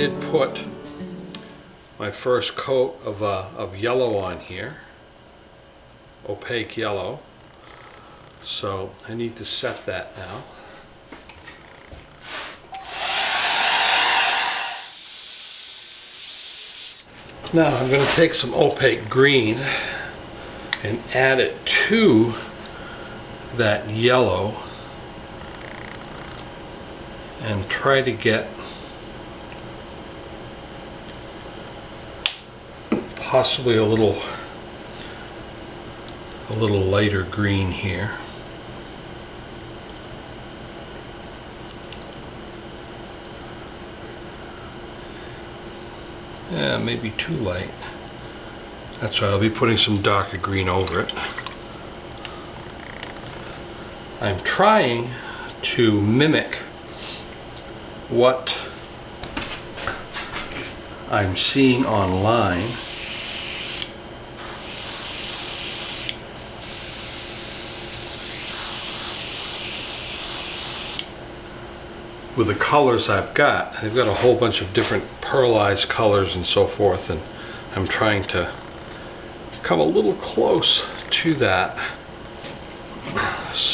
did put my first coat of yellow on here, opaque yellow, so I need to set that now. Now I'm going to take some opaque green and add it to that yellow and try to get possibly a little lighter green here. Yeah, maybe too light. That's right, I'll be putting some darker green over it. I'm trying to mimic what I'm seeing online. With the colors I've got a whole bunch of different pearlized colors and so forth, and I'm trying to come a little close to that.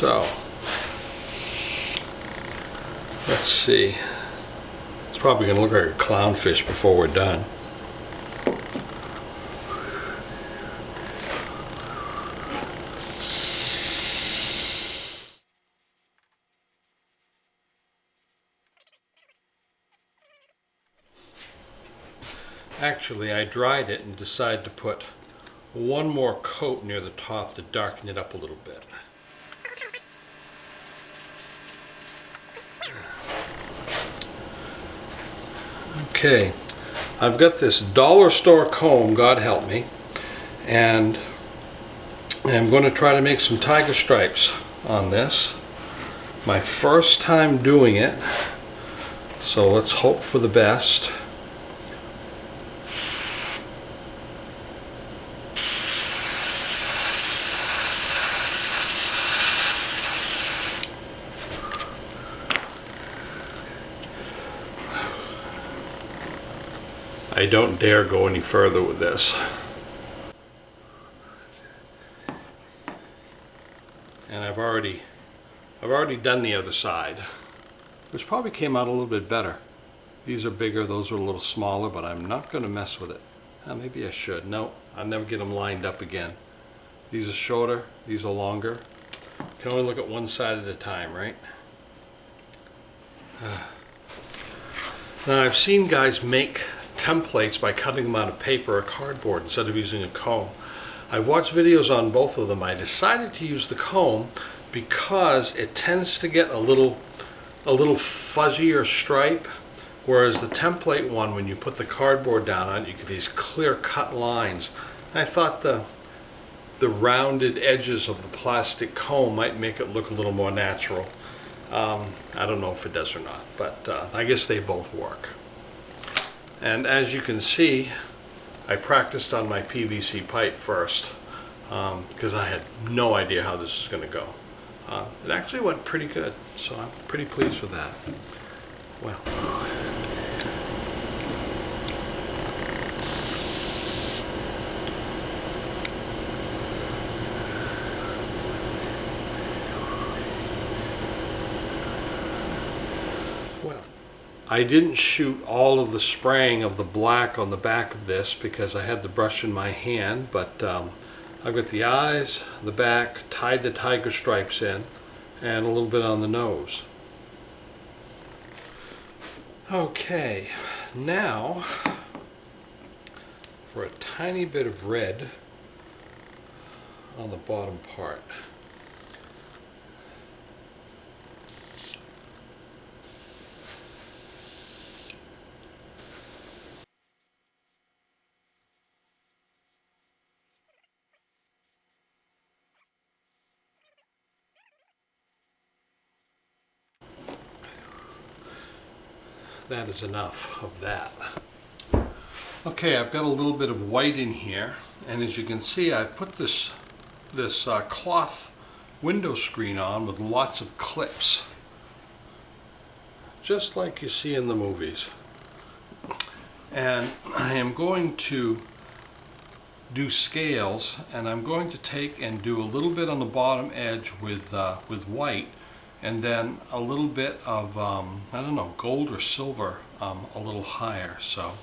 So let's see. It's probably going to look like a clownfish before we're done. Actually, I dried it and decided to put one more coat near the top to darken it up a little bit. Okay, I've got this dollar store comb, God help me, and I'm going to try to make some tiger stripes on this. My first time doing it, so let's hope for the best. I don't dare go any further with this. And I've already done the other side, which probably came out a little bit better. These are bigger, those are a little smaller, but I'm not going to mess with it. Maybe I should. No, I'll never get them lined up again. These are shorter, these are longer. You can only look at one side at a time, right? Now I've seen guys make templates by cutting them out of paper or cardboard instead of using a comb. I watched videos on both of them. I decided to use the comb because it tends to get a little fuzzier stripe, whereas the template one, when you put the cardboard down on it, you get these clear cut lines. And I thought the rounded edges of the plastic comb might make it look a little more natural. I don't know if it does or not, but I guess they both work. And as you can see, I practiced on my PVC pipe first because I had no idea how this is going to go. It actually went pretty good, so I'm pretty pleased with that. Well, I didn't shoot all of the spraying of the black on the back of this because I had the brush in my hand, but I've got the eyes, the back, tied the tiger stripes in, and a little bit on the nose. Okay, now for a tiny bit of red on the bottom part. That is enough of that. Okay, I've got a little bit of white in here, and as you can see, I put this cloth window screen on with lots of clips, just like you see in the movies. And I am going to do scales, and I'm going to take and do a little bit on the bottom edge with white, and then a little bit of I don't know, gold or silver a little higher. So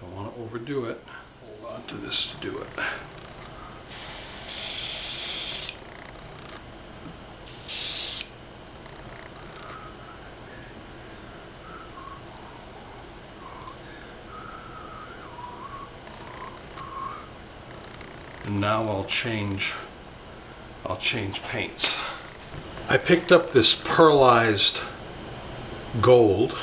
don't want to overdo it. Hold on to this to do it. And now I'll change paints. I picked up this pearlized gold,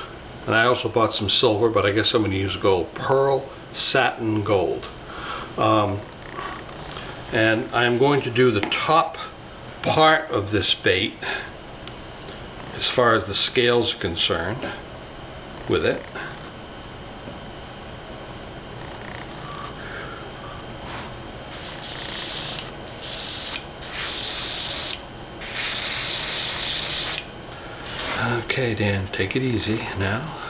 and I also bought some silver, but I guess I'm going to use gold. Pearl satin gold. And I'm going to do the top part of this bait as far as the scales are concerned with it. Okay, Dan, take it easy now.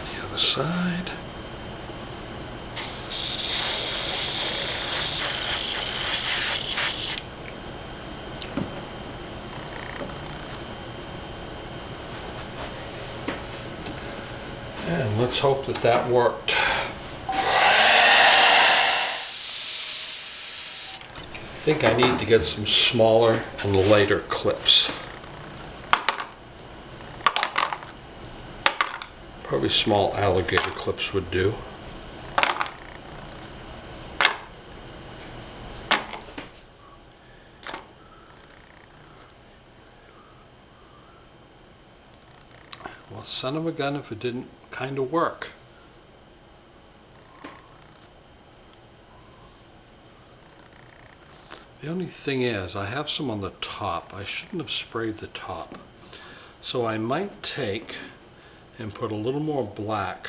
The other side. And let's hope that that worked. I think I need to get some smaller and lighter clips. Probably small alligator clips would do. Well, son of a gun if it didn't kind of work. The only thing is, I have some on the top. I shouldn't have sprayed the top. So I might take and put a little more black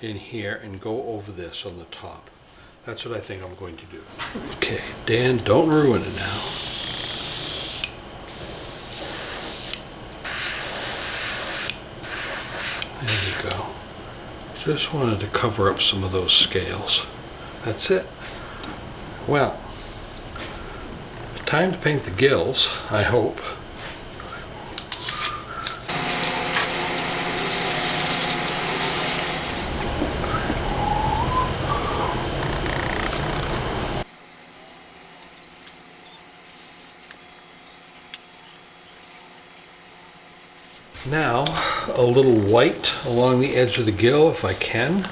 in here and go over this on the top. That's what I think I'm going to do. Okay, Dan, don't ruin it now. There you go. Just wanted to cover up some of those scales. That's it. Well, time to paint the gills, I hope. Now, a little white along the edge of the gill if I can,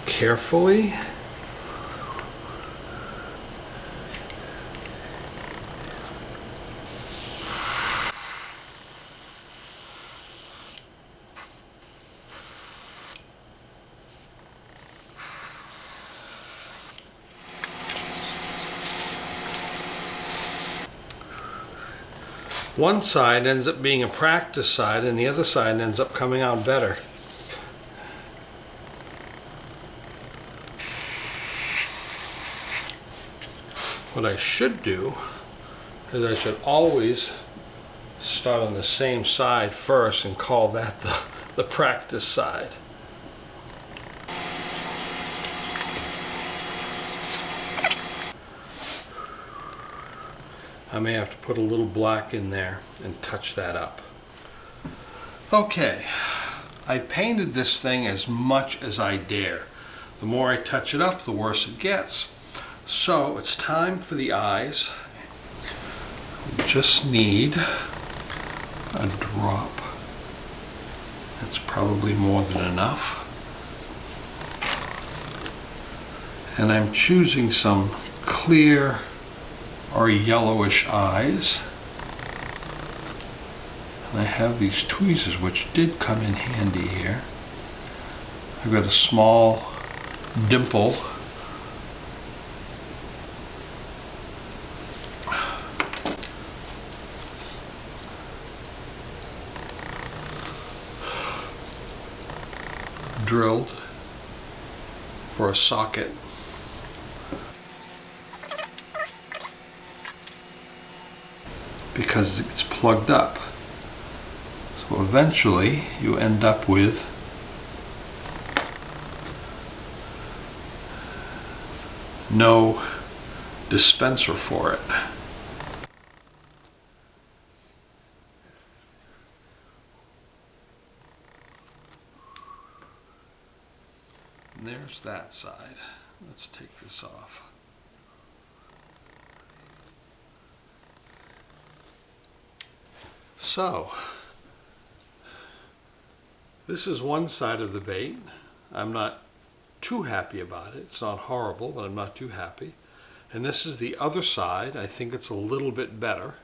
carefully. One side ends up being a practice side and the other side ends up coming out better. What I should do is I should always start on the same side first and call that the practice side. I may have to put a little black in there and touch that up. Okay, I painted this thing as much as I dare. The more I touch it up, the worse it gets. So it's time for the eyes. We just need a drop. That's probably more than enough. And I'm choosing some clear or yellowish eyes. And I have these tweezers which did come in handy here. I've got a small dimple drilled for a socket. Because it's plugged up. So eventually you end up with no dispenser for it. And there's that side. Let's take this off. So, this is one side of the bait. I'm not too happy about it. It's not horrible, but I'm not too happy. And this is the other side. I think it's a little bit better.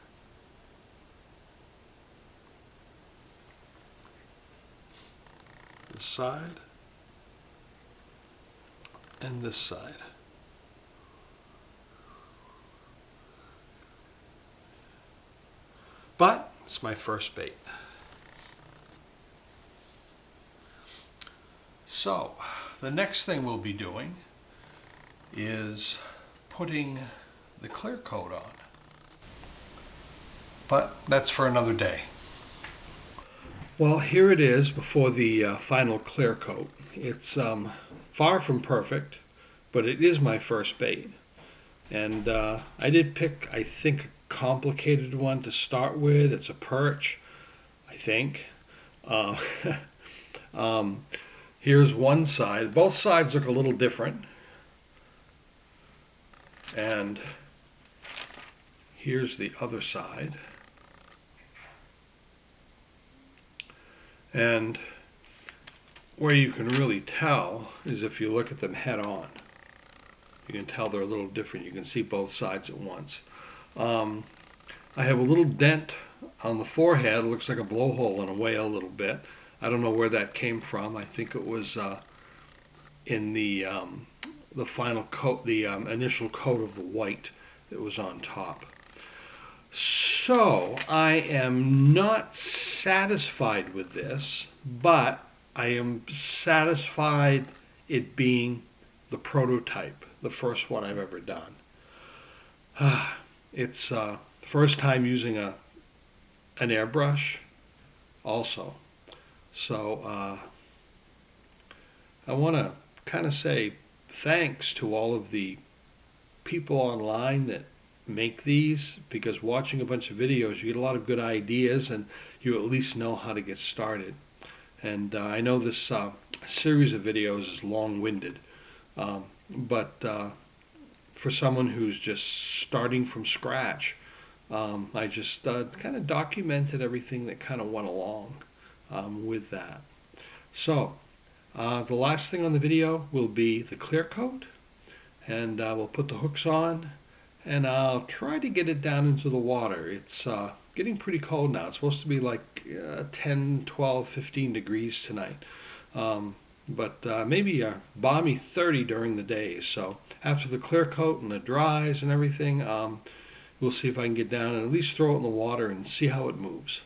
This side and this side. But it's my first bait. So, the next thing we'll be doing is putting the clear coat on. But that's for another day. Well, here it is before the final clear coat. It's far from perfect, but it is my first bait. And I did pick, I think, a complicated one to start with. It's a perch, I think. Here's one side. Both sides look a little different. And here's the other side. And where you can really tell is if you look at them head on. You can tell they're a little different. You can see both sides at once. I have a little dent on the forehead. It looks like a blowhole in a way a little bit. I don't know where that came from. I think it was in the final coat, the initial coat of the white that was on top. So I am not satisfied with this, but I am satisfied it being the prototype, the first one I've ever done. It's first time using an airbrush also. So I want to kind of say thanks to all of the people online that make these, because watching a bunch of videos you get a lot of good ideas and you at least know how to get started. And I know this series of videos is long-winded, but for someone who's just starting from scratch, I just kind of documented everything that kind of went along with that. So the last thing on the video will be the clear coat, and we'll put the hooks on, and I'll try to get it down into the water. It's getting pretty cold now. It's supposed to be like 10, 12, 15 degrees tonight, but maybe a balmy 30 during the day. So after the clear coat and the dries and everything, we'll see if I can get down and at least throw it in the water and see how it moves.